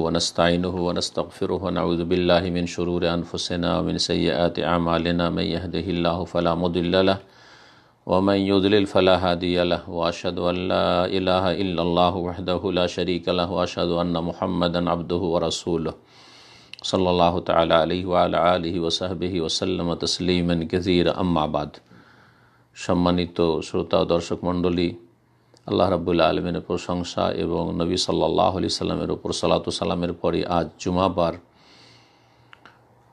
ونستعينه ونستغفره ونعوذ بالله من شرور أنفسنا ومن سيئات أعمالنا من يهده الله فلا مضل له ومن يضلل فلا هادي له وأشهد أن لا إله إلا الله وحده لا شريك له وأشهد أن محمدا عبده ورسوله صلى الله تعالى عليه وعلى آله وصحبه وسلم تسليما كثيرا أما بعد। সম্মানিত শ্রোতা ও দর্শক মণ্ডলী, আল্লাহ রাব্বুল আলামিনের প্রশংসা এবং নবী সাল্লাল্লাহু আলাইহি সাল্লামের উপর সালাত ও সালামের পরে আজ জুমাবার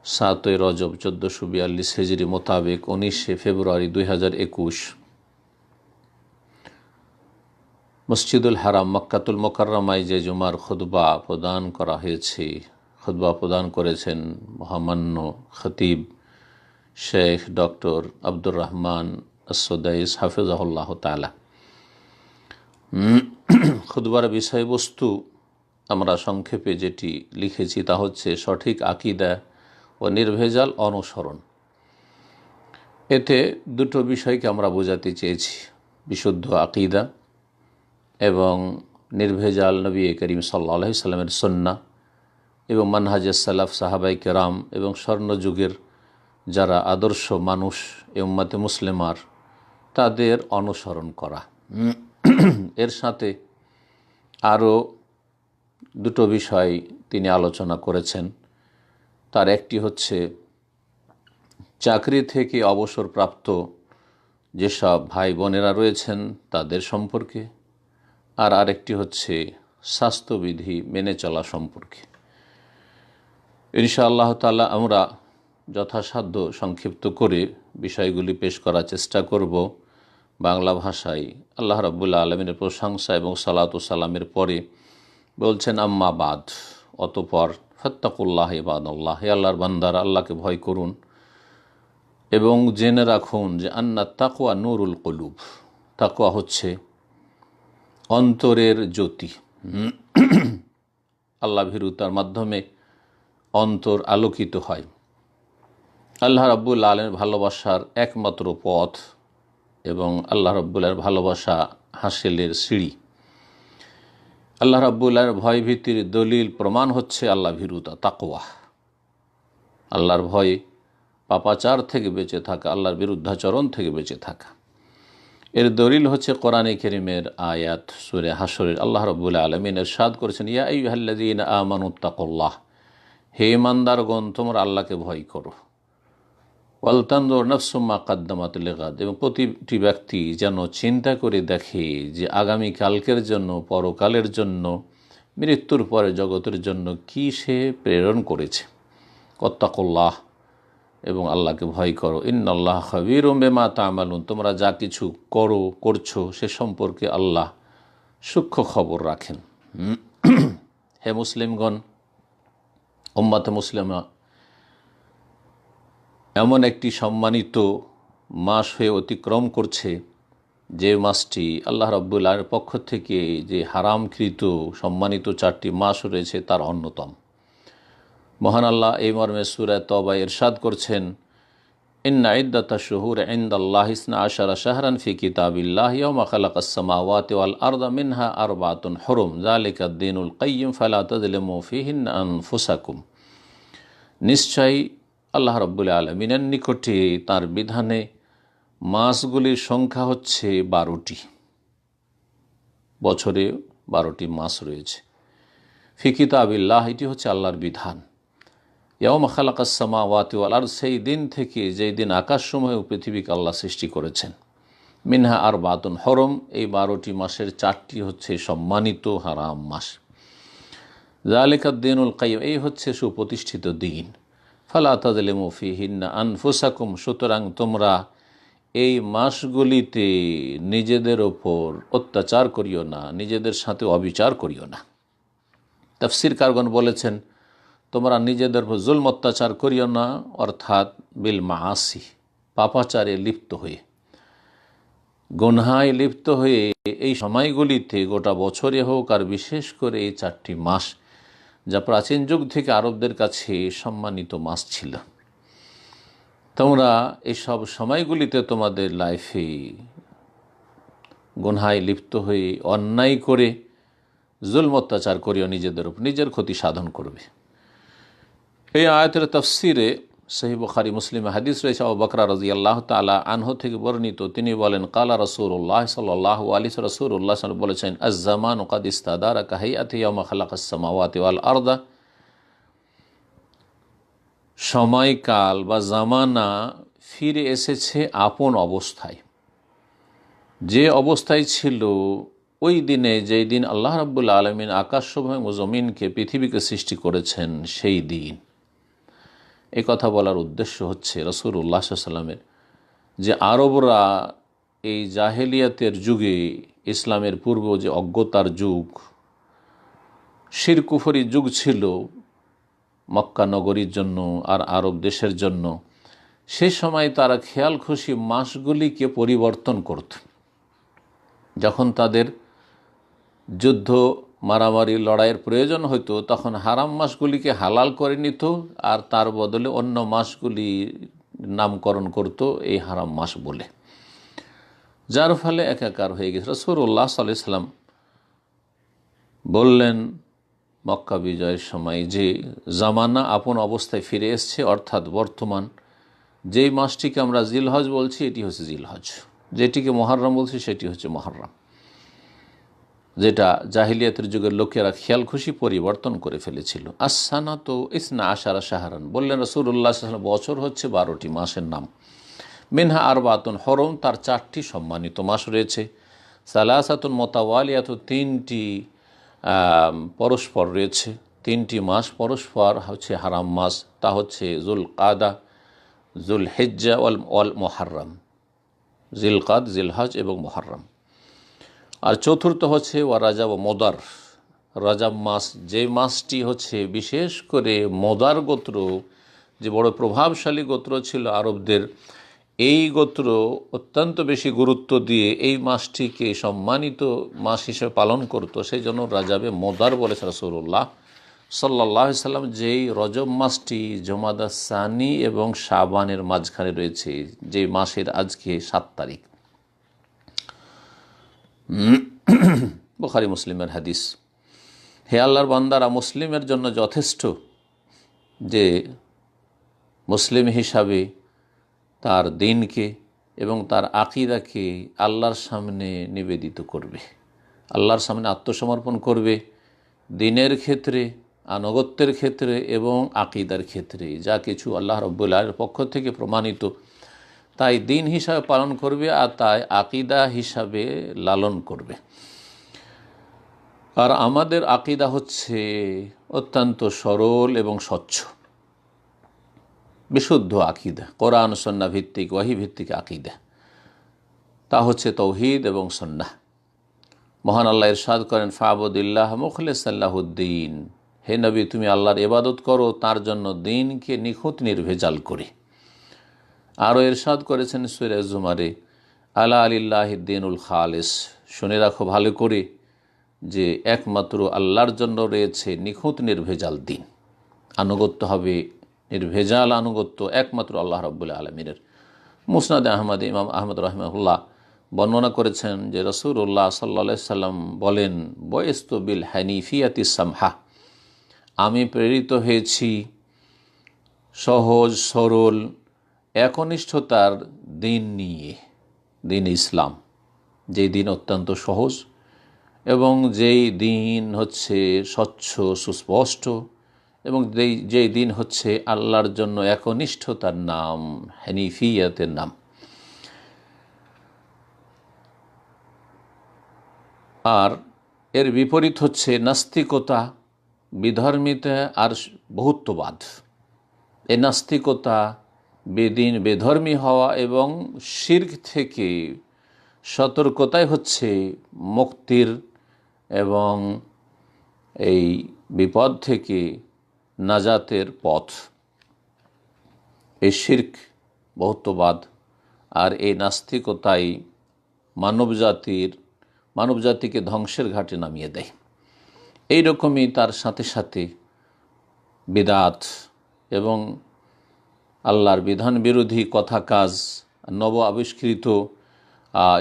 7 রজব 1442 হিজরি মোতাবেক 19 ফেব্রুয়ারি 2021 মসজিদুল হারাম মক্কাতুল মুকাররমায় যে জুমার খুতবা প্রদান করা হয়েছে, খুতবা প্রদান করেছেন মহামান্য খতিব শেখ ডক্টর আব্দুর রহমান আস-সুদাইস হাফিজাহুল্লাহ তাআলা। খুতবার বিষয়বস্তু আমরা সংক্ষেপে যেটি লিখেছি তা হচ্ছে সঠিক আকীদা ও নির্ভেজাল অনুসরণ। এতে দুটো বিষয়কে আমরা বোঝাতে চেয়েছি, বিশুদ্ধ আকীদা এবং নির্ভেজাল নবী করিম সাল্লাল্লাহু আলাইহি সাল্লামের সুন্নাহ এবং মানহাজে সালাফ সাহাবায়ে কেরাম এবং স্বর্ণযুগের যারা আদর্শ মানুষ এই উম্মতে মুসলিমার তাদের অনুসরণ করা। এর সাথে আরও দুটো বিষয় তিনি আলোচনা করেছেন। তার একটি হচ্ছে চাকরি থেকে অবসরপ্রাপ্ত যেসব ভাই বোনেরা রয়েছেন তাদের সম্পর্কে, আর আরেকটি হচ্ছে স্বাস্থ্যবিধি মেনে চলা সম্পর্কে। ইনশাআল্লাহ তাআলা আমরা যথাসাধ্য সংক্ষিপ্ত করে বিষয়গুলি পেশ করার চেষ্টা করব বাংলা ভাষায়। আল্লাহ রাব্বুল আলামিনের প্রশংসা এবং সালাত ও সালামের পরে বলছেন আম্মা বাদ, অতঃপর ফাত্তাকুল্লাহ ইবাদাল্লাহ, হে আল্লাহর বান্দারা আল্লাহকে ভয় করুন এবং জেনে রাখুন যে আন্না তাকওয়া নূরুল কুলুব, তাকওয়া হচ্ছে অন্তরের জ্যোতি। আল্লাহ ভীরুতার মাধ্যমে অন্তর আলোকিত হয়। আল্লাহ রাব্বুল আলামিনের ভালোবাসার একমাত্র পথ এবং আল্লাহ রাব্বুল আলামিনের ভালোবাসা হাসিলের সিঁড়ি। আল্লাহ রাব্বুল আলামিনের ভয় ভীতির দলিল প্রমাণ হচ্ছে আল্লাহ ভীরুতা, তাকওয়া। আল্লাহর ভয়ে পাপাচার থেকে বেঁচে থাকা, আল্লাহর বিরুদ্ধাচরণ থেকে বেঁচে থাকা। এর দলিল হচ্ছে কোরআনে কারীমের আয়াত সূরা হাশরের। আল্লাহ রাব্বুল আলামিন ইরশাদ করেছেন, ইয়া আইয়ুহাল্লাযীনা আমানুত্তাকুল্লাহ, হে ঈমানদারগণ তোমরা আল্লাহকে ভয় করো। ওয়ালতানজুর নাফসুম মা কাদ্দামাত লিগাদ, এবং প্রতিটি ব্যক্তি যেন চিন্তা করে দেখে যে আগামী কালকের জন্য, পরকালের জন্য, মৃত্যুর পরে জগতের জন্য কি সে প্রেরণ করেছে। ওয়াত্তাকুল্লাহ, এবং আল্লাহকে ভয় করো। ইন্নাল্লাহ খাবীরুম বিমা তা'মালুন, তোমরা যা কিছু করছো সে সম্পর্কে আল্লাহ সূক্ষ্ম খবর রাখেন। হে মুসলিমগণ, উম্মতে মুসলিমা এমন একটি সম্মানিত মাস হয়ে অতিক্রম করছে যে মাসটি আল্লাহ রাব্বুল আলামিনের পক্ষ থেকে যে হারামকৃত সম্মানিত 4টি মাস রয়েছে তার অন্যতম। মহান আল্লাহ এই মর্মে সূরা তওবায় ইরশাদ করছেন, ইন্না ইদ্দাতাশ শুহুরি ইনদাল্লাহি 12 শাহরান ফি কিতাবিল্লাহি ইয়াওমা খালাকাস সামাওয়াতি ওয়াল আরদা মিনহা আরবাতুন হুরুম যালিকা দ্বীনুল কাইয়্যিম ফালা তাযলিমু ফীহিন্না আনফুসাকুম। নিশ্চয়ই আল্লাহ রাব্বুল আলামিনের নিকটে তার বিধানে মাসগুলির সংখ্যা হচ্ছে 12টি। বছরে 12টি মাস রয়েছে। ফি কিতাবিল্লাহ, এটি হচ্ছে আল্লাহর বিধান। ইয়াওমা খালাকাস সামাওয়াতি ওয়াল আরদ, সেই দিন থেকে যেই দিন আকাশসমূহ ও পৃথিবীকে আল্লাহ সৃষ্টি করেছেন। মিনহা আরবাতুন হুরুম, এই 12টি মাসের 4টি হচ্ছে সম্মানিত হারাম মাস। যালিকা দ্বীনুল কাইয়্যিম, এই হচ্ছে সুপ্রতিষ্ঠিত দিন। ফালা তাযলিমু ফীহিন্না আনফুসাকুম, সুতরাং তোমরা এই মাসগুলিতে নিজেদের ওপর অত্যাচার করিও না, নিজেদের সাথে অবিচার করিও না। তাফসীরকারগণ বলেছেন, তোমরা নিজেদের উপর জুলম অত্যাচার করিও না, অর্থাৎ বিল মাআসি, পাপাচারে লিপ্ত হয়ে, গুনহায় লিপ্ত হয়ে এই সময়গুলিতে, গোটা বছরে হোক আর বিশেষ করে এই 4টি মাস যা প্রাচীন যুগ থেকে আরবদের কাছে সম্মানিত মাস ছিল, তোমরা এইসব সময়গুলিতে তোমাদের লাইফে গুনহায় লিপ্ত হয়ে, অন্যায় করে, জুলম অত্যাচার করিও নিজেদের উপর, নিজের ক্ষতি সাধন করবে। এই আয়াতের তাফসিরে সহিহ বুখারী মুসলিম হাদিস রয়েছে আবু বকর রাদিয়াল্লাহু তাআলা আনহু থেকে বর্ণিত, তিনি বলেন কালা রাসূলুল্লাহ সাল্লাল্লাহু আলাইহি রাসূলুল্লাহ সাল্লাল্লাহু বলেছেন আজ-জামানু কাদ ইস্তাদারা কাহাইয়াতি ইয়াওমা খালাকাস সামাওয়াতি ওয়াল আরদা, সময়কাল বা জামানা ফিরে এসেছে আপন অবস্থায়, যে অবস্থায় ছিল ওই দিনে, যেই দিন আল্লাহ রাব্বুল আলামিন আকাশসমূহ ও জমিনকে, পৃথিবীকে সৃষ্টি করেছেন সেই দিন। এই কথা বলার উদ্দেশ্য হচ্ছে রাসূলুল্লাহ সাল্লাল্লাহু আলাইহি ওয়াসাল্লামের যে আরবরা এই জাহেলিয়াতের যুগে, ইসলামের পূর্ব যে অজ্ঞতার যুগ, শিরক কুফরি যুগ ছিল মক্কা নগরীর জন্য আর আরব দেশের জন্য, সে সময় তারা খেয়াল খুশি মাসগুলিকে পরিবর্তন করত। যখন তাদের যুদ্ধ মারামারি লড়াইয়ের প্রয়োজন হতো তখন হারাম মাসগুলিকে হালাল করে নিত আর তার বদলে অন্য মাসগুলি নামকরণ করত এই হারাম মাস বলে, যার ফলে একাকার হয়ে গেছে। রাসূলুল্লাহ সাল্লাল্লাহু আলাইহি ওয়াসাল্লাম বললেন মক্কা বিজয়ের সময় যে জামানা আপন অবস্থায় ফিরে এসছে, অর্থাৎ বর্তমান যেই মাসটিকে আমরা জিলহজ বলছি এটি হচ্ছে জিলহজ, যেটিকে মুহররম বলছি সেটি হচ্ছে মুহররম, যেটা জাহিলিয়াতের যুগের লোকেরা খেয়াল খুশি পরিবর্তন করে ফেলেছিল। আস-সানাতু ইসনা আশারা শাহরান, বললেন রাসূলুল্লাহ সাল্লাল্লাহু আলাইহি ওয়াসাল্লাম বছর হচ্ছে 12টি মাসের নাম। মিনহা আরবাতুন হরম, তার 4টি সম্মানিত মাস রয়েছে। সালাসাতুন মুতাওয়ালিয়াতুন, 3টি পরস্পর রয়েছে, 3টি মাস পরস্পর হচ্ছে হারাম মাস, তা হচ্ছে যুলকাদা, যুলহিজ্জা ওয়াল মুহররম, জিলকাদ, জিলহজ এবং মুহররম। আর চতুর্থ হচ্ছে ওয়া রাজাব ও মোদার, রাজাব মাস, যে মাসটি হচ্ছে বিশেষ করে মোদার গোত্র, যে বড় প্রভাবশালী গোত্র ছিল আরবদের, এই গোত্র অত্যন্ত বেশি গুরুত্ব দিয়ে এই মাসটিকে সম্মানিত মাস হিসেবে পালন করত। সেই জন্য রাজাবে মোদার বলেছে রাসূলুল্লাহ সাল্লাল্লাহু আলাইহি ওয়াসাল্লাম। যেই রজব মাসটি জমাদা সানি এবং শাবানের মাঝখানে রয়েছে, যে মাসের আজকে 7 তারিখ। বুখারী মুসলিমের হাদিস। হে আল্লাহর বান্দারা, মুসলিমের জন্য যথেষ্ট যে মুসলিম হিসাবে তার দিনকে এবং তার আকীদাকে আল্লাহর সামনে নিবেদিত করবে, আল্লাহর সামনে আত্মসমর্পণ করবে, দিনের ক্ষেত্রে, আনুগত্যের ক্ষেত্রে এবং আকীদার ক্ষেত্রে যা কিছু আল্লাহ রাব্বুল আলামিনের পক্ষ থেকে প্রমাণিত তাই দিন হিসাবে পালন করবে আর তাই আকীদা হিসাবে লালন করবে। আর আমাদের আকীদা হচ্ছে অত্যন্ত সরল এবং স্বচ্ছ, বিশুদ্ধ আকীদা, কোরআন সুন্নাহ ভিত্তিক, ওয়াহী ভিত্তিক আকীদা, তা হচ্ছে তাওহীদ এবং সুন্নাহ। মহান আল্লাহ ইরশাদ করেন ফাবুদিল্লাহ মুখলিসান লাহুদ্দিন, হে নবী তুমি আল্লাহর ইবাদত করো তার জন্য দিনকে নিখুঁত নির্ভেজাল করে। আরও ইরশাদ করেছেন সূরা জুমারে আলা লিল্লাহিদ দীনুল খালিস, শুনে রাখো ভালো করে যে একমাত্র আল্লাহর জন্য রয়েছে নিখুঁত নির্ভেজাল দিন, আনুগত্য হবে নির্ভেজাল আনুগত্য একমাত্র আল্লাহ রাব্বুল আলামিনের। মুসনাদে আহমদ ইমাম আহমদ রাহিমাহুল্লাহ বর্ণনা করেছেন যে রাসূলুল্লাহ সাল্লাল্লাহু আলাইহি সাল্লাম বলেন বয়স্তু বিল হানিফিয়াতি সামহা, আমি প্রেরিত হয়েছি সহজ সরল একনিষ্ঠতার দিন নিয়ে, দিন ইসলাম, যেই দিন অত্যন্ত সহজ এবং যেই দিন হচ্ছে স্বচ্ছ সুস্পষ্ট এবং যেই দিন হচ্ছে আল্লাহর জন্য একনিষ্ঠতার নাম, হানিফিয়াতের নাম। আর এর বিপরীত হচ্ছে নাস্তিকতা, বিধর্মিতা আর বহুত্ববাদ। এই নাস্তিকতা, বেদিন বেধর্মী হওয়া এবং শিরক থেকে সতর্কতাই হচ্ছে মুক্তির এবং এই বিপদ থেকে নাজাতের পথ। এই শিরক, বহুত্ববাদ আর এই নাস্তিকতাই মানবজাতিকে ধ্বংসের ঘাটে নামিয়ে দেয়। এই রকমই তার সাথে সাথে বিদআত এবং আল্লাহর বিধান বিরোধী কথা কাজ, নব আবিষ্কৃত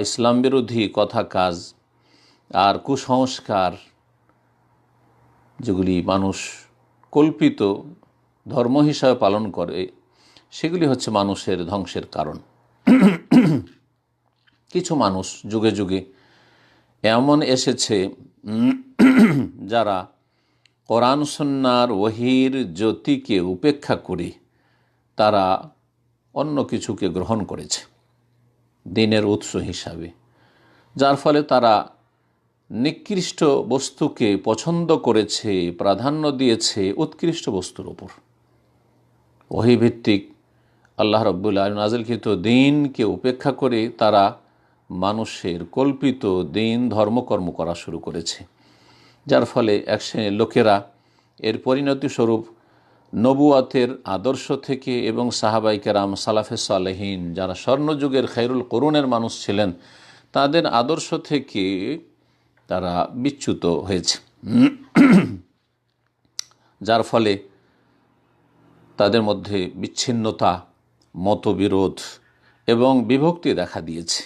ইসলাম বিরোধী কথা কাজ আর কুসংস্কার যেগুলি মানুষ কল্পিত ধর্ম হিসাবে পালন করে, সেগুলি হচ্ছে মানুষের ধ্বংসের কারণ। কিছু মানুষ যুগে যুগে এমন এসেছে যারা কোরআন সুন্নাহর ওহীর জ্যোতিকে উপেক্ষা করে তারা অন্য কিছুকে গ্রহণ করেছে দ্বীনের উৎস হিসাবে, যার ফলে তারা নিকৃষ্ট বস্তুকে পছন্দ করেছে, প্রাধান্য দিয়েছে উৎকৃষ্ট বস্তুর উপর। ওহীভিত্তিক আল্লাহ রাব্বুল আলামিন নাযিলকৃত দ্বীনকে উপেক্ষা করে তারা মানুষের কল্পিত দ্বীন ধর্মকর্ম করা শুরু করেছে, যার ফলে এক শ্রেণীর লোকেরা এর পরিণতি স্বরূপ নবুয়াতের আদর্শ থেকে এবং সাহাবায়ে কেরাম সালাফে সালেহিন যারা স্বর্ণযুগের খায়রুল কুরুনের মানুষ ছিলেন তাদের আদর্শ থেকে তারা বিচ্যুত হয়েছে, যার ফলে তাদের মধ্যে বিচ্ছিন্নতা, মতবিরোধ এবং বিভক্তি দেখা দিয়েছে।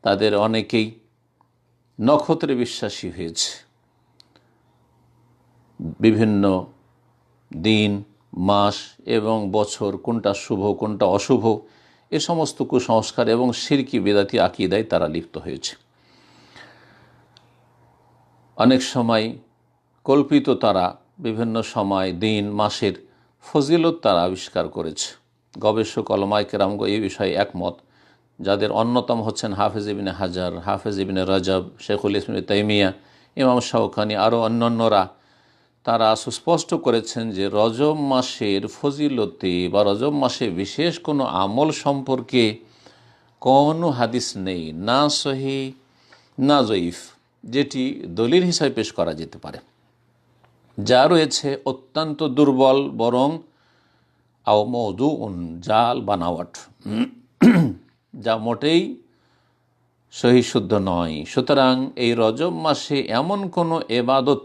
তাদের অনেকেই নক্ষত্রে বিশ্বাসী হয়েছে, বিভিন্ন দিন, মাস এবং বছর কোনটা শুভ কোনটা অশুভ এ সমস্ত কুসংস্কার এবং শিরকি বিদাতি আকীদায় তারা লিপ্ত হয়েছে। অনেক সময় কল্পিত তারা বিভিন্ন সময় দিন মাসের ফজিলত তারা আবিষ্কার করেছে। গবেষক ওলামায়ে কেরাম এই বিষয়ে একমত, যাদের অন্যতম হচ্ছেন হাফেজ ইবনে হাজার, হাফেজ ইবনে রজব, শেখুল ইসলাম ইবনে তাইমিয়া, ইমাম শাওকানি, আরও অন্যান্যরা তারা সুস্পষ্ট করেছেন যে রজব মাসের ফজিলতে বা রজব মাসে বিশেষ কোনো আমল সম্পর্কে কোনো হাদিস নেই, না সহি না জয়ীফ, যেটি দলিল হিসাবে পেশ করা যেতে পারে। যা রয়েছে অত্যন্ত দুর্বল, বরং আও মওদুউন, জাল বানাওয়াট, যা মোটেই সহি শুদ্ধ নয়। সুতরাং এই রজব মাসে এমন কোনো এবাদত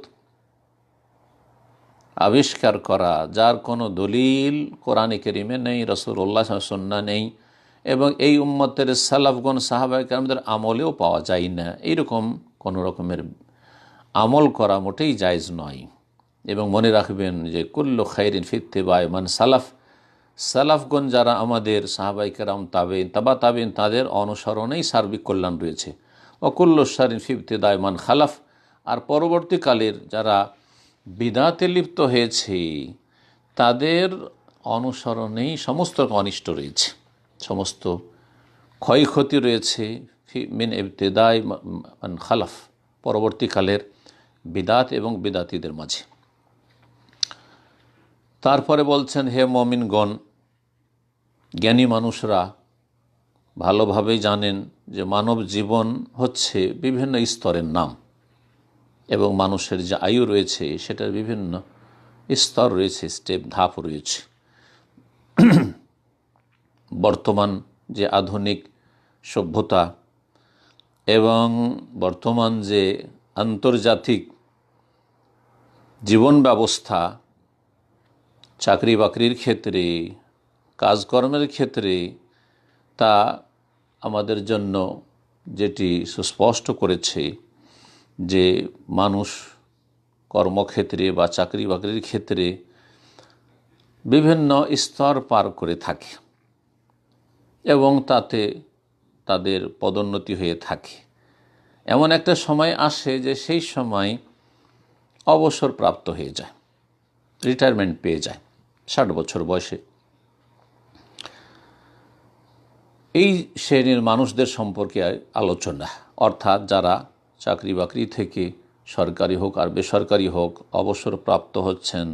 আবিষ্কার করা যার কোনো দলিল কোরআনে কারিমে নেই, রাসূলুল্লাহ সাল্লাল্লাহু আলাইহি সুন্নাহ নেই, এবং এই উম্মতের সালাফগণ সাহাবায়ে কেরামদের আমলেও পাওয়া যায় না, এইরকম কোনো রকমের আমল করা মোটেই জায়েজ নয়। এবং মনে রাখবেন যে কুল্লু খাইরিন ফি ইত্তিবা'i মান সালাফ, সালাফগণ যারা আমাদের সাহাবায়ে কেরাম, তাবেঈন, তাবা তাবেঈন, তাদের অনুসরণেই সার্বিক কল্যাণ রয়েছে। ও কুল্লু শাররিন ফি ইবতিদা'i মান খালাফ, আর পরবর্তীকালের যারা বিদআতে লিপ্ত হয়েছে তাদের অনুসরণেই সমস্ত অনিষ্ট রয়েছে, সমস্ত ক্ষয়ক্ষতি রয়েছে। মিন ইবতিদা'i মান খালাফ, পরবর্তীকালের বিদআত এবং বিদআতীদের মাঝে। তারপরে বলছেন, হে মুমিনগণ, জ্ঞানী মানুষরা ভালোভাবেই জানেন যে মানব জীবন হচ্ছে বিভিন্ন স্তরের নাম, এবং মানুষের যে আয়ু রয়েছে সেটার বিভিন্ন স্তর রয়েছে, স্টেপ, ধাপ রয়েছে। বর্তমান যে আধুনিক সভ্যতা এবং বর্তমান যে আন্তর্জাতিক জীবন ব্যবস্থা, চাকরি বাকরির ক্ষেত্রে, কাজকর্মের ক্ষেত্রে, তা আমাদের জন্য যেটি সুস্পষ্ট করেছে যে মানুষ কর্মক্ষেত্রে বা চাকরি বাকরির ক্ষেত্রে বিভিন্ন স্তর পার করে থাকে এবং তাতে তাদের পদোন্নতি হয়ে থাকে। এমন একটা সময় আসে যে সেই সময় অবসরপ্রাপ্ত হয়ে যায়, রিটায়ারমেন্ট পেয়ে যায় 60 বছর বয়সে। এই শ্রেণীর মানুষদের সম্পর্কে আলোচনা, অর্থাৎ যারা চাকরি বাকরি থেকে সরকারি হোক আর বেসরকারি হোক অবসরপ্রাপ্ত হচ্ছেন,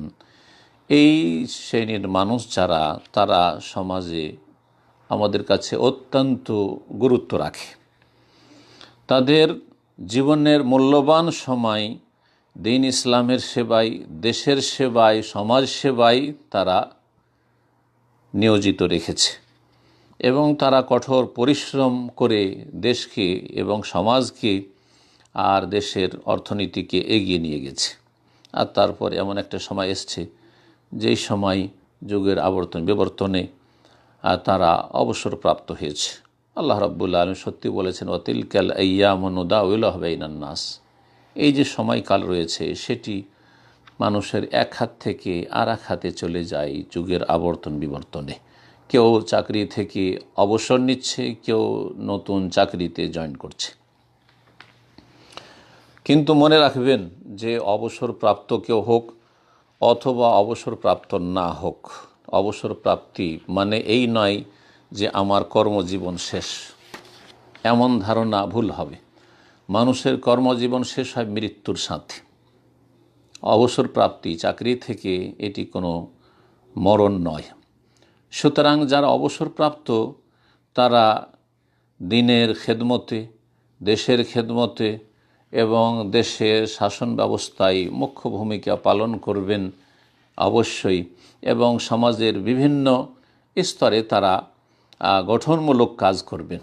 এই শ্রেণীর মানুষ যারা, তারা সমাজে আমাদের কাছে অত্যন্ত গুরুত্ব রাখে। তাদের জীবনের মূল্যবান সময় দ্বীন ইসলামের সেবায়, দেশের সেবায়, সমাজ সেবায় তারা নিয়োজিত রেখেছে এবং তারা কঠোর পরিশ্রম করে দেশকে এবং সমাজকে আর দেশের অর্থনীতিকে এগিয়ে নিয়ে গেছে। আর তারপর এমন একটা সময় এসছে যেই সময় যুগের বিবর্তনে তারা অবসরপ্রাপ্ত হয়েছে। আল্লাহ রাব্বুল আলামিন সত্যি বলেছেন, ওয়াতিলকাল আইয়ামু নুদাউলুহা বাইনান নাস, এই যে সময়কাল রয়েছে সেটি মানুষের এক হাত থেকে আর এক হাতে চলে যায় যুগের আবর্তন বিবর্তনে। কেউ চাকরি থেকে অবসর নিচ্ছে, কেউ নতুন চাকরিতে জয়েন করছে। কিন্তু মনে রাখবেন যে অবসরপ্রাপ্ত কেউ হোক অথবা অবসরপ্রাপ্ত না হোক, অবসর প্রাপ্তি মানে এই নয় যে আমার কর্মজীবন শেষ, এমন ধারণা ভুল হবে। মানুষের কর্মজীবন শেষ হয় মৃত্যুর সাথে। অবসর প্রাপ্তি চাকরি থেকে এটি কোনো মরণ নয়। সুতরাং যারা অবসরপ্রাপ্ত তারা দিনের খেদমতে, দেশের খেদমতে এবং দেশের শাসন ব্যবস্থায় মুখ্য ভূমিকা পালন করবেন অবশ্যই, এবং সমাজের বিভিন্ন স্তরে তারা গঠনমূলক কাজ করবেন।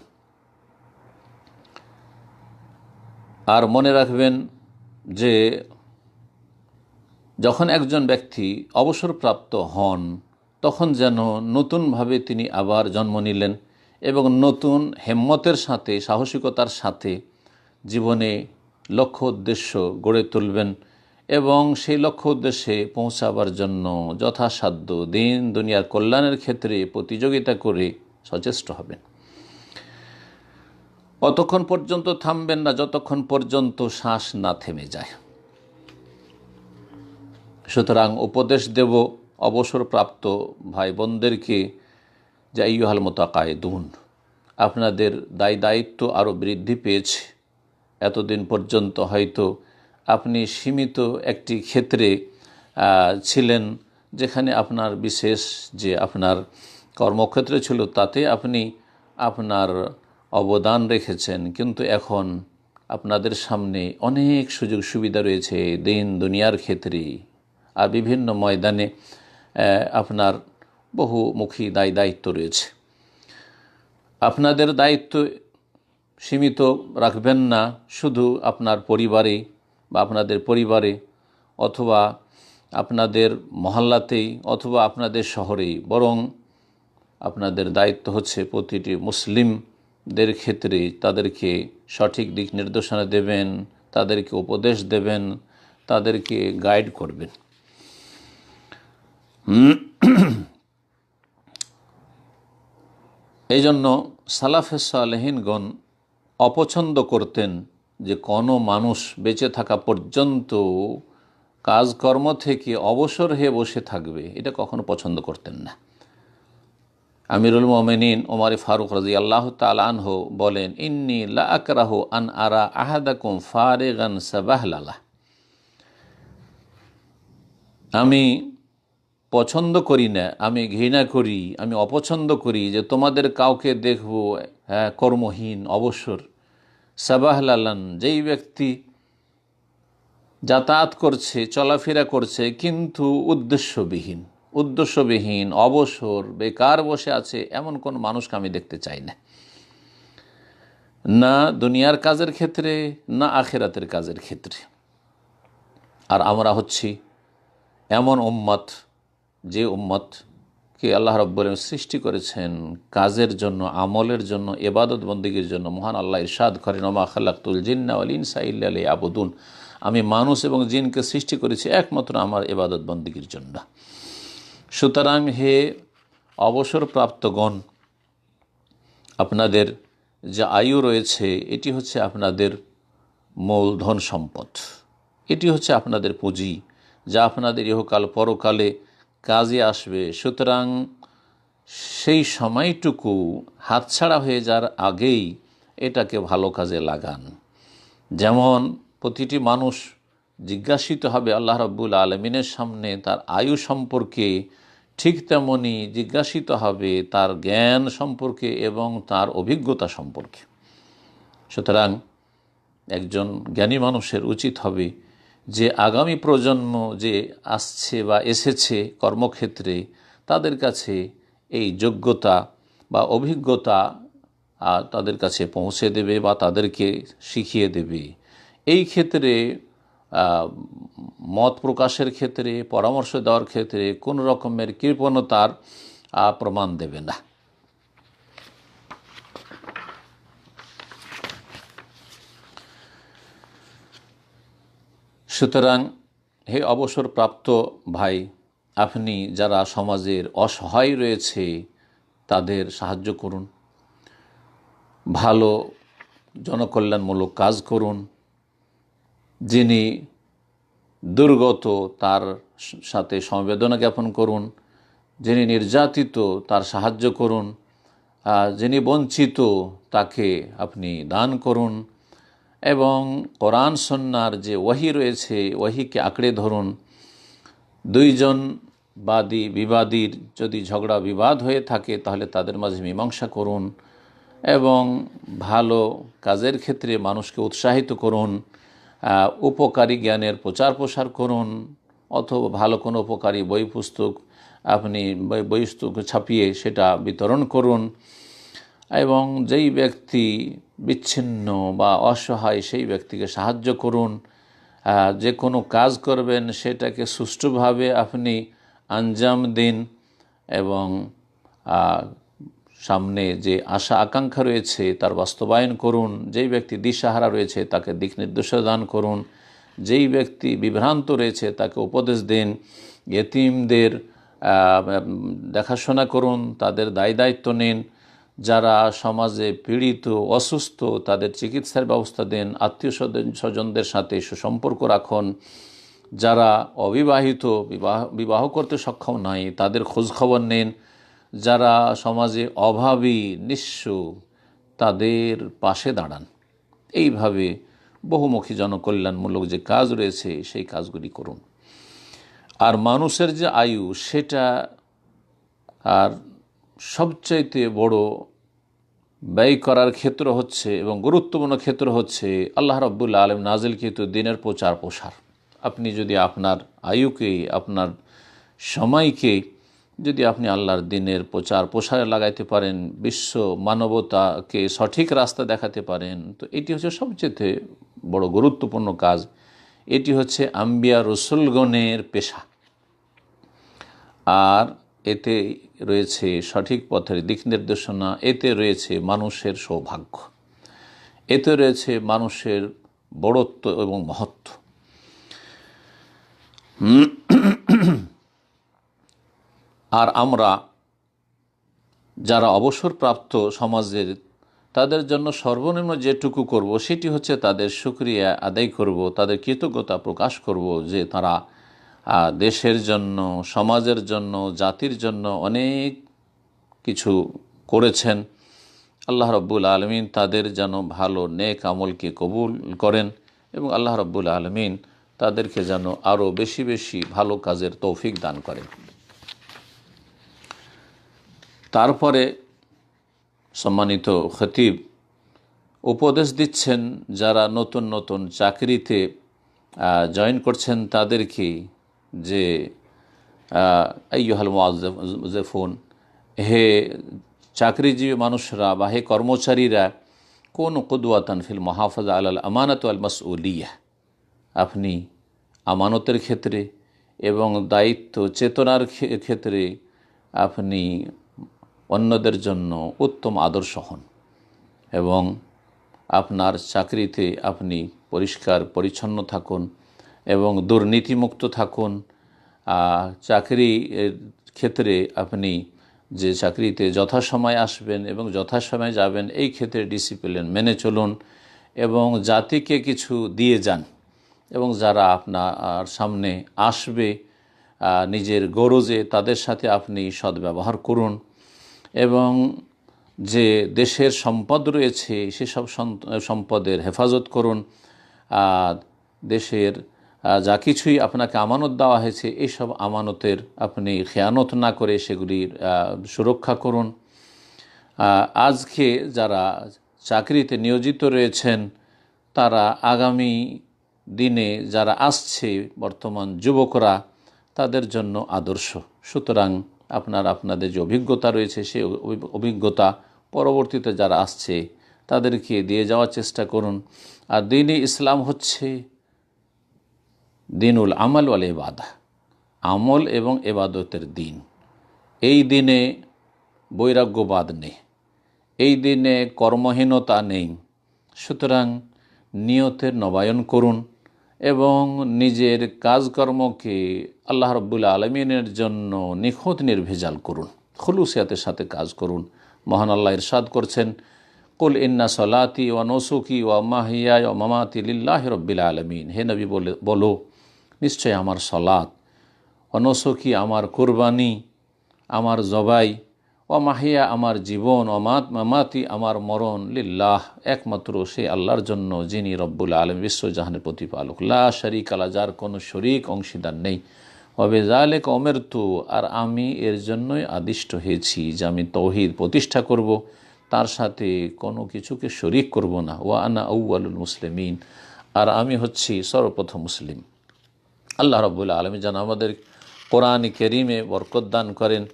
আর মনে রাখবেন যে যখন একজন ব্যক্তি অবসরপ্রাপ্ত হন তখন যেন নতুনভাবে তিনি আবার জন্ম নিলেন এবং নতুন হিম্মতের সাথে, সাহসিকতার সাথে জীবনে লক্ষ্য উদ্দেশ্য গড়ে তুলবেন এবং সেই লক্ষ্য উদ্দেশ্যে পৌঁছাবার জন্য যথাসাধ্য দিন দুনিয়ার কল্যাণের ক্ষেত্রে প্রতিযোগিতা করে সচেষ্ট হবেন। অতক্ষণ পর্যন্ত থামবেন না যতক্ষণ পর্যন্ত শ্বাস না থেমে যায়। সুতরাং উপদেশ দেব অবসরপ্রাপ্ত ভাই বোনদেরকে যে আইয়ুহাল মুতাকায়েদুন, আপনাদের দায়িত্ব আরও বৃদ্ধি পেয়েছে। এতদিন পর্যন্ত হয়তো আপনি সীমিত একটি ক্ষেত্রে ছিলেন, যেখানে আপনার বিশেষ যে আপনার কর্মক্ষেত্র ছিল তাতে আপনি আপনার অবদান রেখেছেন, কিন্তু এখন আপনাদের সামনে অনেক সুযোগ সুবিধা রয়েছে দিন দুনিয়ার ক্ষেত্রে, আর বিভিন্ন ময়দানে আপনার বহুমুখী দায়িত্ব রয়েছে। আপনাদের দায়িত্ব সীমিত রাখবেন না শুধু আপনার পরিবারে বা আপনাদের পরিবারে অথবা আপনাদের মহল্লাতেই অথবা আপনাদের শহরেই, বরং আপনাদের দায়িত্ব হচ্ছে প্রতিটি মুসলিমদের ক্ষেত্রে তাদেরকে সঠিক দিক নির্দেশনা দেবেন, তাদেরকে উপদেশ দেবেন, তাদেরকে গাইড করবেন। এই জন্য সালাফে সালেহিনগণ অপছন্দ করতেন যে কোনো মানুষ বেঁচে থাকা পর্যন্ত কাজকর্ম থেকে অবসর হয়ে বসে থাকবে, এটা কখনো পছন্দ করতেন না। আমিরুল মোমিনিন ওমর ফারুক রাদিয়াল্লাহু তাআলা আনহু বলেন, ইন্নী লা আকরাহু আন আরা আহাদাকুম ফারিগান সাবাহলালা, আমি পছন্দ করি না, আমি ঘৃণা করি, আমি অপছন্দ করি যে তোমাদের কাউকে দেখব কর্মহীন, অবসর। সাবাহলালান, যেই ব্যক্তি যাতায়াত করছে, চলাফেরা করছে কিন্তু উদ্দেশ্যবিহীন, অবসর, বেকার বসে আছে, এমন কোন মানুষকে আমি দেখতে চাই না, না দুনিয়ার কাজের ক্ষেত্রে না আখিরাতের কাজের ক্ষেত্রে। আর আমরা হচ্ছি এমন উম্মত যে উম্মতকে আল্লাহ রাব্বুল আলামিন সৃষ্টি করেছেন কাজের জন্য, আমলের জন্য, ইবাদত বন্দেগীর জন্য। মহান আল্লাহ ইরশাদ করেন, ওমা খালাকতুল জিন্না ওয়াল ইনসা ইল্লা লিয়াবুদুন, আমি মানুষ এবং জিনকে সৃষ্টি করেছি একমাত্র আমার ইবাদত বন্দেগীর জন্য। সুতরাং হে অবসরপ্রাপ্তগণ, আপনাদের যে আয়ু রয়েছে এটি হচ্ছে আপনাদের মূলধন সম্পদ, এটি হচ্ছে আপনাদের পুঁজি যা আপনাদের ইহকাল পরকালে কাজে আসবে। সুতরাং সেই সময়টুকু হাতছাড়া হয়ে যাওয়ার আগেই এটাকে ভালো কাজে লাগান। যেমন প্রতিটি মানুষ জিজ্ঞাসিত হবে আল্লাহ রাব্বুল আলামিনের সামনে তার আয়ু সম্পর্কে, ঠিক তেমনি জিজ্ঞাসিত হবে তার জ্ঞান সম্পর্কে এবং তার অভিজ্ঞতা সম্পর্কে। সুতরাং একজন জ্ঞানী মানুষের উচিত হবে যে আগামী প্রজন্ম যে আসছে বা এসেছে কর্মক্ষেত্রে, তাদের কাছে এই যোগ্যতা বা অভিজ্ঞতা তাদের কাছে পৌঁছে দেবে বা তাদেরকে শিখিয়ে দেবে। এই ক্ষেত্রে মত প্রকাশের ক্ষেত্রে, পরামর্শ দেওয়ার ক্ষেত্রে কোনো রকমের কৃপণতার প্রমাণ দেবে না। সুতরাং হে অবসরপ্রাপ্ত ভাই, আপনি যারা সমাজের অসহায় রয়েছে তাদের সাহায্য করুন, ভালো জনকল্যাণমূলক কাজ করুন, যিনি দুর্গত তার সাথে সমবেদনা জ্ঞাপন করুন, যিনি নির্যাতিত তার সাহায্য করুন, যিনি বঞ্চিত তাকে আপনি দান করুন, এবং কোরআন সুন্নাহর যে ওয়াহি রয়েছে ওয়াহিকে আঁকড়ে ধরুন। দুইজন বিবাদীর যদি ঝগড়া বিবাদ হয়ে থাকে তাহলে তাদের মাঝে মীমাংসা করুন এবং ভালো কাজের ক্ষেত্রে মানুষকে উৎসাহিত করুন, উপকারী জ্ঞানের প্রচার প্রসার করুন, অথবা ভালো কোনো উপকারী বই পুস্তক আপনি পুস্তক ছাপিয়ে সেটা বিতরণ করুন। এবং যেই ব্যক্তি বিচ্ছিন্ন বা অসহায় সেই ব্যক্তিকে সাহায্য করুন। যে কোনো কাজ করবেন সেটাকে সুষ্ঠুভাবে আপনি আঞ্জাম দিন এবং সামনে যে আশা আকাঙ্ক্ষা রয়েছে তার বাস্তবায়ন করুন। যেই ব্যক্তি দিশাহারা রয়েছে তাকে দিক নির্দেশনা দান করুন, যেই ব্যক্তি বিভ্রান্ত রয়েছে তাকে উপদেশ দিন, ইয়েতিমদের দেখাশোনা করুন, তাদের দায়িত্ব নিন, যারা সমাজে পীড়িত অসুস্থ তাদের চিকিৎসার ব্যবস্থা দেন, আত্মীয় স্বজনদের সাথে সুসম্পর্ক রাখুন, যারা অবিবাহিত বিবাহ করতে সক্ষম নয় তাদের খোঁজখবর নিন, যারা সমাজে অভাবী নিঃস্ব তাদের পাশে দাঁড়ান। এইভাবে বহুমুখী জনকল্যাণমূলক যে কাজ রয়েছে সেই কাজগুলি করুন। আর মানুষের যে আয়ু সেটা আর সবচাইতে বড় ব্যয় করার ক্ষেত্র হচ্ছে এবং গুরুত্বপূর্ণ ক্ষেত্র হচ্ছে আল্লাহ রাব্বুল আলামিন নাজিলকৃত দিনের প্রচার প্রসার। আপনি যদি আপনার আয়ুকে, আপনার সময়কে যদি আপনি আল্লাহর দিনের প্রচার প্রসারে লাগাইতে পারেন, বিশ্ব মানবতাকে সঠিক রাস্তা দেখাতে পারেন, তো এটি হচ্ছে সবচেয়ে বড় গুরুত্বপূর্ণ কাজ। এটি হচ্ছে আম্বিয়া রসুলগণের পেশা। আর এতে রয়েছে সঠিক পথের দিক নির্দেশনা, এতে রয়েছে মানুষের সৌভাগ্য, এতে রয়েছে মানুষের বড়ত্ব এবং মহত্ব। আর আমরা যারা অবসরপ্রাপ্ত সমাজের তাদের জন্য সর্বনিম্ন যেটুকু করব সেটি হচ্ছে তাদের শুকরিয়া আদায় করব, তাদের কৃতজ্ঞতা প্রকাশ করব যে তারা দেশের জন্য, সমাজের জন্য, জাতির জন্য অনেক কিছু করেছেন। আল্লাহ রাব্বুল আলামিন তাদের যেন ভালো নেক আমলকে কবুল করেন এবং আল্লাহ রাব্বুল আলামিন তাদেরকে যেন আরও বেশি বেশি ভালো কাজের তৌফিক দান করেন। তারপরে সম্মানিত খতিব উপদেশ দিচ্ছেন যারা নতুন নতুন চাকরিতে জয়েন করছেন তাদেরকে যে আইয়ুহাল মুআজ্জিফুন, হে চাকরিজীবী মানুষরা বা হে কর্মচারীরা, কোন কুদওয়াতান ফিল মুহাফাজা আলাল আমানাত ওয়াল মাসউলিয়াহ, আপনি আমানতের ক্ষেত্রে এবং দায়িত্ব চেতনার ক্ষেত্রে আপনি অন্যদের জন্য উত্তম আদর্শ হন এবং আপনার চাকরিতে আপনি পরিষ্কার পরিচ্ছন্ন থাকুন এবং দুর্নীতিমুক্ত থাকুন। চাকরির ক্ষেত্রে আপনি যে চাকরিতে যথাসময়ে আসবেন এবং যথাসময়ে যাবেন এই ক্ষেত্রে ডিসিপ্লিন মেনে চলুন এবং জাতিকে কিছু দিয়ে যান এবং যারা আপনার সামনে আসবে নিজের গরজে তাদের সাথে আপনি সদ্ব্যবহার করুন এবং যে দেশের সম্পদ রয়েছে সেসব সম্পদের হেফাজত করুন। দেশের যা কিছুই আপনাকে আমানত দেওয়া হয়েছে এইসব আমানতের আপনি খেয়ানত না করে সেগুলির সুরক্ষা করুন। আজকে যারা চাকরিতে নিয়োজিত রয়েছেন তারা আগামী দিনে যারা আসছে বর্তমান যুবকরা তাদের জন্য আদর্শ। সুতরাং আপনাদের যে অভিজ্ঞতা রয়েছে সেই অভিজ্ঞতা পরবর্তীতে যারা আসছে তাদেরকে দিয়ে যাওয়ার চেষ্টা করুন। আর দ্বীন-ই ইসলাম হচ্ছে দিনুল আমাল ওয়াল ইবাদা, আমল এবং ইবাদতের দিন। এই দিনে বৈরাগ্যবাদ নেই, এই দিনে কর্মহীনতা নেই। সুতরাং নিয়তের নবায়ন করুন এবং নিজের কাজকর্মকে আল্লাহ রাব্বুল আলামিনের জন্য নিখুঁত নির্ভেজাল করুন, খুলুসিয়াতের সাথে কাজ করুন। মহান আল্লাহ ইরশাদ করছেন, কুল ইন্না সলাতি ওয়া নুসুকি ওয়া মাহিয়ায়া ওয়া মামাতি লিল্লাহি রাব্বিল আলামিন। হে নবী বলো, নিশ্চয় আমার সলাত, ওয়া নুসুকি আমার কুরবানি, আমার জবাই, ও মাহিয়া আমার জীবন, ও মামাতি আমার মরণ, লিল্লাহ একমাত্র সে আল্লাহর জন্য, যিনি রব্বুল আলম বিশ্বজাহানের প্রতিপালক, লা শারীকা লাহু, যার কোনো শরীক অংশীদার নেই। ওয়াবিযালিকা উমিরতু, আর আমি এর জন্যই আদিষ্ট হয়েছি যে আমি তৌহিদ প্রতিষ্ঠা করব, তার সাথে কোনো কিছুকে শরীক করব না। ওয়া আনা আউয়ালুল মুসলিমিন, আর আমি হচ্ছি সর্বপ্রথম মুসলিম। আল্লাহ রাব্বুল আলামিন যেন আমাদের কোরআন কারীমে বরকত দান করেন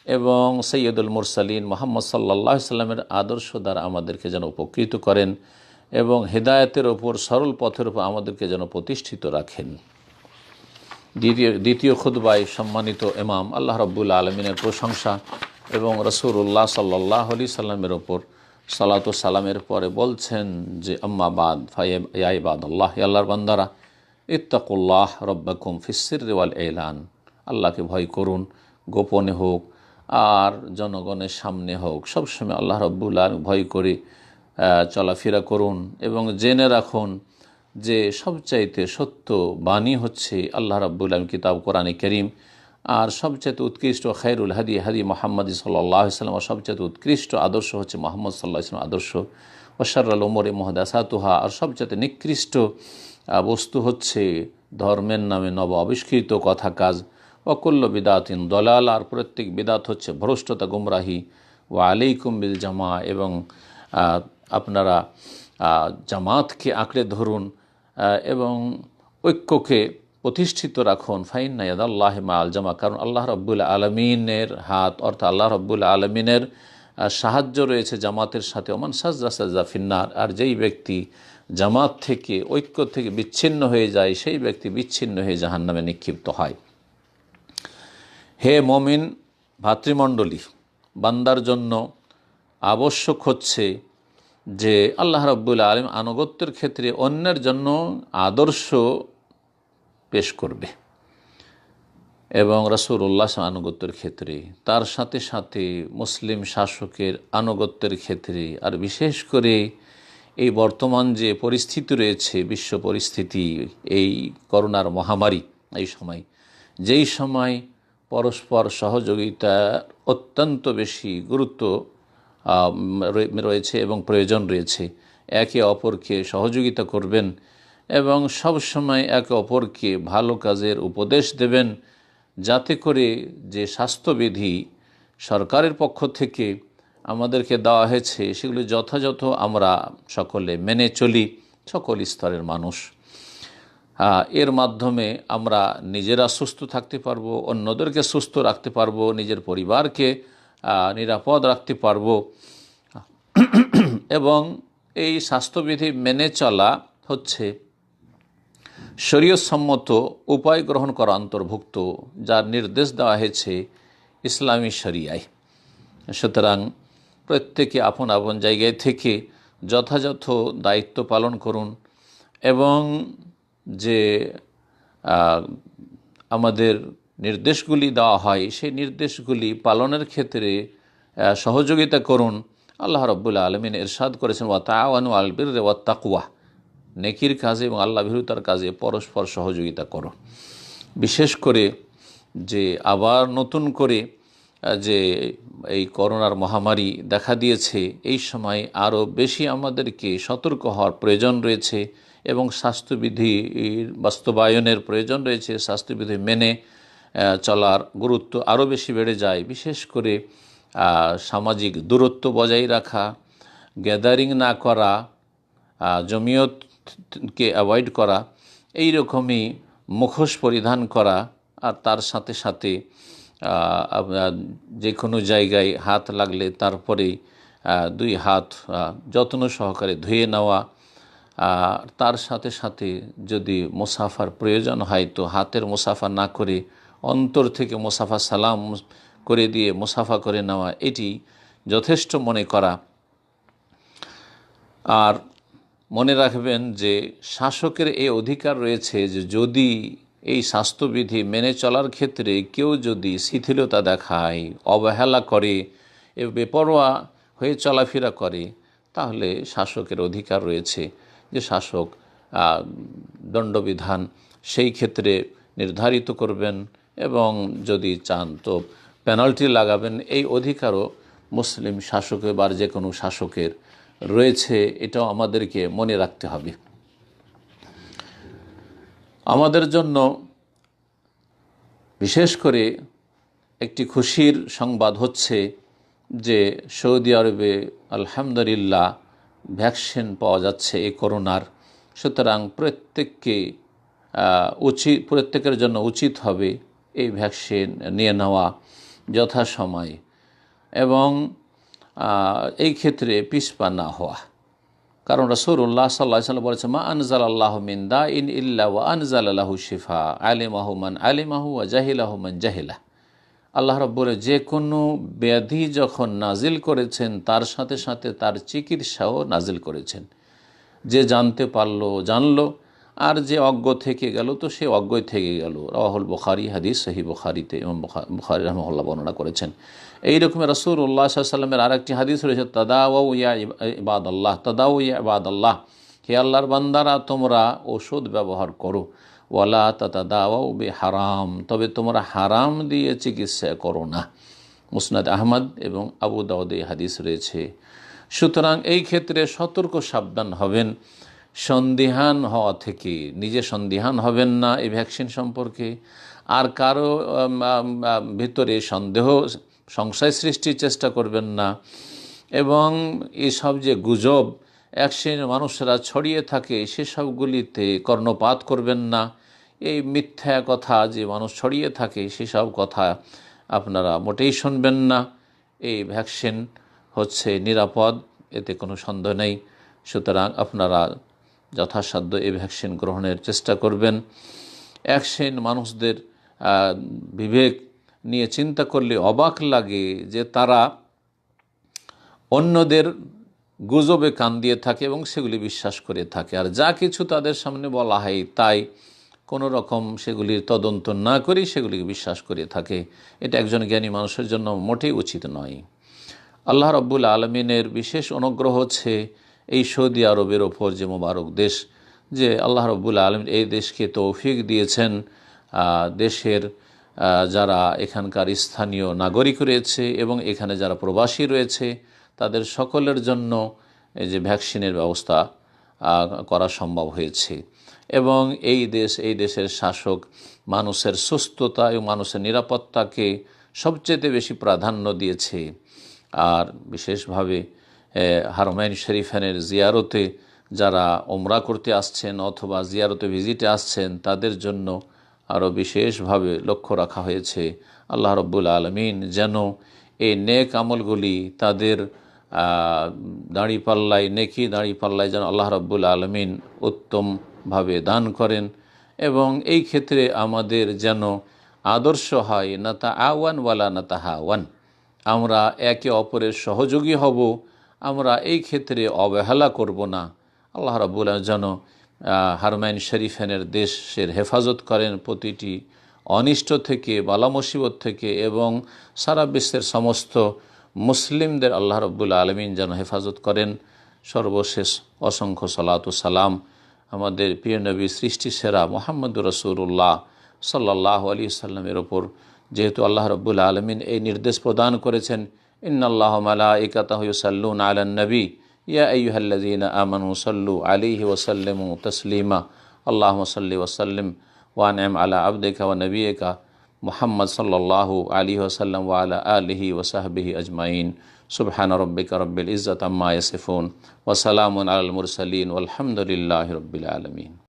এবং সৈয়দুল মুরসালিন মুহাম্মদ সাল্লাল্লাহু আলাইহি সাল্লামের আদর্শ দ্বারা আমাদেরকে যেন উপকৃত করেন এবং হেদায়েতের ওপর, সরল পথের উপর আমাদেরকে যেন প্রতিষ্ঠিত রাখেন। দ্বিতীয় খুতবায় সম্মানিত ইমাম আল্লাহ রাব্বুল আলামিনের প্রশংসা এবং রাসূলুল্লাহ সাল্লাল্লাহু আলাইহি সাল্লামের ওপর সালাত ও সালামের পরে বলছেন যে, আম্মা বাদ ফায়া ইবাদাল্লাহ, আল্লাহর বান্দারা, ইত্তাকুল্লাহ রাব্বাকুম ফিস সিররি ওয়াল ইলান, আল্লাহকে ভয় করুন, গোপনে হোক আর জনগণের সামনে হোক, সবসময় আল্লাহ রাব্বুল আলামিন ভয় করে চলাফেরা করুন এবং জেনে রাখুন যে সবচাইতে সত্য বাণী হচ্ছে আল্লাহ রাব্বুল আলামিন কিতাব কোরআনে কারীম, আর সবচাইতে উৎকৃষ্ট খায়রুল হাদি হাদি মুহাম্মদ সাল্লাল্লাহু আলাইহি ওয়াসাল্লাম, আর সবচাইতে উৎকৃষ্ট আদর্শ হচ্ছে মুহাম্মদ সাল্লাল্লাহু আলাইহি ওয়াসাল্লাম আদর্শ। ওয়া শাররুল উমুরি মুহদাসাতুহা, আর সবচাইতে নিকৃষ্ট বস্তু হচ্ছে ধর্মের নামে নব আবিষ্কৃত কথা কাজ। ওয়া কুল্লু বিদাতিন দলাল, আর প্রত্যেক বিদাত হচ্ছে ভ্রষ্টতা, গুমরাহি। ওয়া আলাইকুম বিল জামা, এবং আপনারা জামাতকে আঁকড়ে ধরুন এবং ঐক্যকে প্রতিষ্ঠিত রাখুন। ফাইন্না ইয়াদাল্লাহি মাআল জামা, কারণ আল্লাহ রাব্বুল আলামিনের হাত, অর্থাৎ আল্লাহ রাব্বুল আলামিনের সাহায্য রয়েছে জামাতের সাথে। ওমান সাজদা সাজদা ফিন্নার, আর যেই ব্যক্তি জামাত থেকে, ঐক্য থেকে বিচ্ছিন্ন হয়ে যায়, সেই ব্যক্তি বিচ্ছিন্ন হয়ে জাহান্নামে নিক্ষিপ্ত হয়। হে মুমিন ভাতৃমণ্ডলী, বান্দার জন্য আবশ্যক হচ্ছে যে আল্লাহ রাব্বুল আলামিন আনুগত্যের ক্ষেত্রে অন্যের জন্য আদর্শ পেশ করবে এবং রাসূলুল্লাহ আনুগত্যের ক্ষেত্রে, তার সাথে সাথে মুসলিম শাসকের আনুগত্যের ক্ষেত্রে, আর বিশেষ করে এই বর্তমান যে পরিস্থিতি রয়েছে, বিশ্ব পরিস্থিতি, এই করোনার মহামারী, এই সময়, যেই সময় পরস্পর সহযোগিতার অত্যন্ত বেশি গুরুত্ব রয়েছে এবং প্রয়োজন রয়েছে, একে অপরকে সহযোগিতা করবেন এবং সব সময় একে অপরকে ভালো কাজের উপদেশ দেবেন, যাতে করে যে স্বাস্থ্যবিধি সরকারের পক্ষ থেকে আমাদেরকে দেওয়া হয়েছে সেগুলি যথাযথ আমরা সকলে মেনে চলি, সকল স্তরের মানুষ। এর মাধ্যমে আমরা নিজেরা সুস্থ থাকতে পারবো, অন্যদেরকে সুস্থ রাখতে পারবো, নিজের পরিবারকে নিরাপদ রাখতে পারবো। এবং এই স্বাস্থ্যবিধি মেনে চলা হচ্ছে শরীয়তসম্মত উপায় গ্রহণ করা অন্তর্ভুক্ত, যার নির্দেশ দেওয়া হয়েছে ইসলামী শরিয়ায়। সুতরাং প্রত্যেকে আপন আপন জায়গায় থেকে যথাযথ দায়িত্ব পালন করুন এবং যে আমাদের নির্দেশগুলি দেওয়া হয় সেই নির্দেশগুলি পালনের ক্ষেত্রে সহযোগিতা করুন। আল্লাহ রাব্বুল আলামিন ইরশাদ করেছেন, ওয়া তাআওয়ানু আলাল বিররি ওয়াত তাকওয়া, নেকির কাজে এবং আল্লাহ ভীরুতার কাজে পরস্পর সহযোগিতা করো। বিশেষ করে যে আবার নতুন করে যে এই করোনার মহামারী দেখা দিয়েছে, এই সময় আরও বেশি আমাদেরকে সতর্ক হওয়ার প্রয়োজন রয়েছে এবং স্বাস্থ্যবিধির বাস্তবায়নের প্রয়োজন রয়েছে। স্বাস্থ্যবিধি মেনে চলার গুরুত্ব আরও বেশি বেড়ে যায়। বিশেষ করে সামাজিক দূরত্ব বজায় রাখা, গ্যাদারিং না করা, জমিয়তকে অ্যাভয়েড করা, এই রকমই মুখোশ পরিধান করা, আর তার সাথে সাথে যে কোনো জায়গায় হাত লাগলে তারপরেই দুই হাত যত্ন সহকারে ধুয়ে নেওয়া, তার সাথে সাথে যদি মুসাফার প্রয়োজন হয় তো হাতের মুসাফা না করে অন্তর থেকে মুসাফা সালাম করে দিয়ে মুসাফা করে নেওয়া, এটি যথেষ্ট মনে করা। আর মনে রাখবেন যে শাসকের এই অধিকার রয়েছে যে যদি এই স্বাস্থ্যবিধি মেনে চলার ক্ষেত্রে কেউ যদি শিথিলতা দেখায়, অবহেলা করে, বেপরোয়া হয়ে চলাফেরা করে, তাহলে শাসকের অধিকার রয়েছে যে শাসক দণ্ডবিধান সেই ক্ষেত্রে নির্ধারিত করবেন এবং যদি চান তো পেনাল্টি লাগাবেন। এই অধিকারও মুসলিম শাসকের বা যে কোনো শাসকের রয়েছে, এটাও আমাদেরকে মনে রাখতে হবে। আমাদের জন্য বিশেষ করে একটি খুশির সংবাদ হচ্ছে যে সৌদি আরবে আলহামদুলিল্লাহ ভ্যাকসিন পাওয়া যাচ্ছে এই করোনার। সুতরাং প্রত্যেকের জন্য উচিত হবে এই ভ্যাকসিন নিয়ে নেওয়া যথাসময়ে এবং এই ক্ষেত্রে পিছপা না হওয়া। কারণ রাসূলুল্লাহ সাল্লাল্লাহু আলাইহি ওয়াসাল্লাম বলেছেন, মা আনজালাল্লাহু মিন দাইন ইল্লা ওয়া আনজালা লাহু শিফা আলিমাহু মান আলিমাহু ওয়া জাহিলাহু মান জাহিলা। আল্লাহ রাব্বুল যে কোনো ব্যাধি যখন নাজিল করেছেন তার সাথে সাথে তার চিকিৎসাও নাজিল করেছেন। যে জানতে পারলো জানলো, আর যে অজ্ঞ থেকে গেল তো সে অজ্ঞই থেকে গেল। রাওয়াহুল বুখারী, হাদিস সহিহ বুখারীতে ইমাম বুখারী রাহিমাহুল্লাহ বর্ণনা করেছেন। এই রকম রাসূলুল্লাহ সাল্লাল্লাহু আলাইহি ওয়াসাল্লামের আরেকটি হাদিস রয়েছে, তাদাওয়াউ ইয়া ইবাদাল্লাহ, তাদাওয়াউ ইয়া ইবাদাল্লাহ, হে আল্লাহর বান্দারা তোমরা ওষুধ ব্যবহার করো, ওয়ালা তাতাদাওয়াউ বিহারাম, তবে তোমরা হারাম দিয়ে চিকিৎসা করো না। মুসনাদ আহমদ এবং আবু দাউদে হাদিস রয়েছে। সুতরাং এই ক্ষেত্রে সতর্ক সাবধান হবেন সন্দিহান হওয়া থেকে। নিজে সন্দিহান হবেন না এই ভ্যাকসিন সম্পর্কে, আর কারো ভিতরে সংশয় সৃষ্টির চেষ্টা করবেন না। এবং এসব যে গুজব এক শ্রেণীর মানুষরা ছড়িয়ে থাকে সেসবগুলিতে কর্ণপাত করবেন না। এই মিথ্যা কথা যে মানুষ ছড়িয়ে থাকে সেসব কথা আপনারা মোটেই শুনবেন না। এই ভ্যাকসিন হচ্ছে নিরাপদ, এতে কোনো সন্দেহ নেই। সুতরাং আপনারা যথাসাধ্য এই ভ্যাকসিন গ্রহণের চেষ্টা করবেন। এক শ্রেণীর মানুষদের বিবেক নিয়ে চিন্তা করলে অবাক লাগে যে তারা অন্যদের গুজবে কান দিয়ে থাকে এবং সেগুলি বিশ্বাস করে থাকে, আর যা কিছু তাদের সামনে বলা হয় তাই কোনো রকম সেগুলির তদন্ত না করেই সেগুলিকে বিশ্বাস করে থাকে। এটা একজন জ্ঞানী মানুষের জন্য মোটেই উচিত নয়। আল্লাহ রাব্বুল আলামিনের বিশেষ অনুগ্রহ হচ্ছে এই সৌদি আরবের ওপর, যে মোবারক দেশ, যে আল্লাহ রাব্বুল আলামিন এই দেশকে তৌফিক দিয়েছেন। দেশের যারা এখানকার স্থানীয় নাগরিক রয়েছে এবং এখানে যারা প্রবাসী রয়েছে তাদের সকলের জন্য এই যে ভ্যাকসিনের ব্যবস্থা করা সম্ভব হয়েছে। এবং এই দেশের শাসক মানুষের সুস্থতা এবং মানুষের নিরাপত্তাকে সবচেয়ে বেশি প্রাধান্য দিয়েছে। আর বিশেষভাবে হারমাইন শরীফানের জিয়ারতে যারা ওমরা করতে আসছেন অথবা জিয়ারতে ভিজিটে আসছেন তাদের জন্য আরও বিশেষভাবে লক্ষ্য রাখা হয়েছে আল্লাহ রাব্বুল আলামিন যেন এই নেক আমলগুলি তাদের নেকি দাঁড়িপাল্লায় যেন আল্লাহ রাব্বুল আলামিন উত্তমভাবে দান করেন। এবং এই ক্ষেত্রে আমাদের যেন আদর্শ হয় না তা আওয়ান ওয়ালা না তাহাওয়ান, আমরা একে অপরের সহযোগী হব, আমরা এই ক্ষেত্রে অবহেলা করব না। আল্লাহ রাব্বুল আলামিন যেন হারমাইন শরীফানের দেশের হেফাজত করেন প্রতিটি অনিষ্ট থেকে, বালা মুসিবত থেকে, এবং সারা বিশ্বের সমস্ত মুসলিমদের আল্লাহ রাব্বুল আলামিন যেন হেফাজত করেন। সর্বশেষ অসংখ্য সালাত ও সালাম আমাদের প্রিয় নবী সৃষ্টি সেরা মুহাম্মদুর রাসূলুল্লাহ সাল্লাল্লাহু আলাইহি সাল্লামের ওপর, যেহেতু আল্লাহ রাব্বুল আলামিন এই নির্দেশ প্রদান করেছেন, ইন্নাল্লাহা মালাইকাতাহু ইউসাল্লুনা আলান নবী ইয়া আইয়ুহাল্লাযীনা আমানু সাল্লু আলাইহি ওয়া সাল্লিমু তাসলিমা আল্লাহুম্মা সাল্লি ওয়া সাল্লিম ওয়া আন'ম আলা আবদিকা ওয়া নবিয়িকা মুহাম্মদ সাল্লাল্লাহু আলাইহি ওয়া সাল্লাম ওয়া আলা আলিহি ওয়া সাহবিহি আজমাইন। সুবহানা রাব্বিকা রাব্বিল ইজ্জাতি আম্মা ইয়াসিফুন ওয়া সালামুন আলাল মুরসালিন ওয়ালহামদুলিল্লাহি রাব্বিল আলামিন।